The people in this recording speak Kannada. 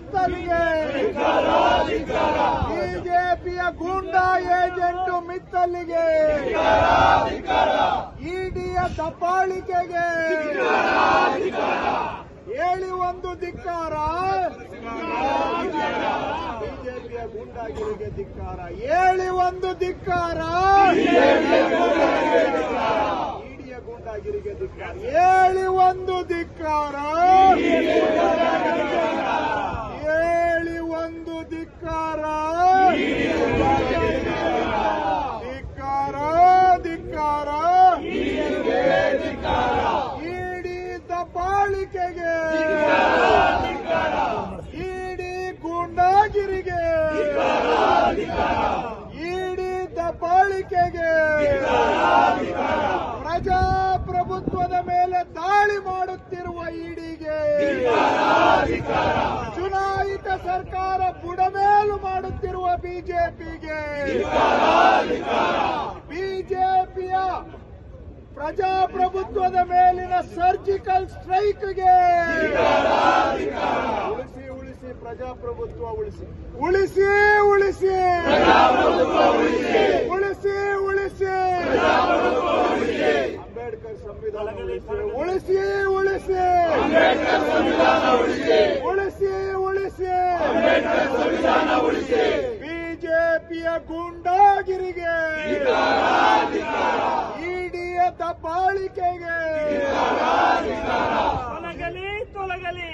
ಮಿತ್ತಲ್ಗೆ, ಬಿಜೆಪಿಯ ಗೂಂಡಾ ಏಜೆಂಟ್ ಮಿತ್ತಲ್ಗೆ, ಇಡಿಯ ದಬ್ಬಾಳಿಕೆಗೆ ಹೇಳಿ ಒಂದು ಧಿಕ್ಕಾರ, ಬಿಜೆಪಿಯ ಗೂಂಡಾಗಿರಿಗೆ ಧಿಕ್ಕಾರ, ಹೇಳಿ ಒಂದು ಧಿಕ್ಕಾರ, ಇಡಿಯ ಗೂಂಡಾಗಿರಿಗೆ ಧಿಕ್ಕಾರ, ಹೇಳಿ ಒಂದು ಧಿಕ್ಕಾರ, ಹೇಳಿ ಒಂದು ಧಿಕ್ಕಾರ, ಧಿಕ್ಕಾರ ಧಿಕ್ಕಾರ, ಇಡಿ ದಬ್ಬಾಳಿಕೆಗೆ, ಇಡಿ ಗೂಂಡಾಗಿರಿಗೆ, ಇಡಿ ದಬ್ಬಾಳಿಕೆಗೆ, ಪ್ರಜಾಪ್ರಭುತ್ವದ ಮೇಲೆ ದಾಳಿ ಮಾಡುತ್ತಿರುವ ಇಡಿಗೆ, ಚುನಾಯಿತ ಸರ್ಕಾರ ಬುಡಮೇಲು ಮಾಡುತ್ತಿರುವ ಬಿಜೆಪಿಗೆ, ಬಿಜೆಪಿಯ ಪ್ರಜಾಪ್ರಭುತ್ವದ ಮೇಲಿನ ಸರ್ಜಿಕಲ್ ಸ್ಟ್ರೈಕ್ಗೆ, ಉಳಿಸಿ ಉಳಿಸಿ ಪ್ರಜಾಪ್ರಭುತ್ವ ಉಳಿಸಿ, ಉಳಿಸಿ ಉಳಿಸಿ ಉಳಿಸಿ ಉಳಿಸಿ ಅಂಬೇಡ್ಕರ್ ಸಂವಿಧಾನ ಉಳಿಸಿ, ಉಳಿಸಿ ಉಳಿಸಿ ಉಳಿಸಿ ಬಿಜೆಪಿಯ ಗೂಂಡಾಗಿರಿಗೆ, ಇಡಿಯ ದಬ್ಬಾಳಿಕೆಗೆ ತೊಲಗಲಿ ತೊಲಗಲಿ.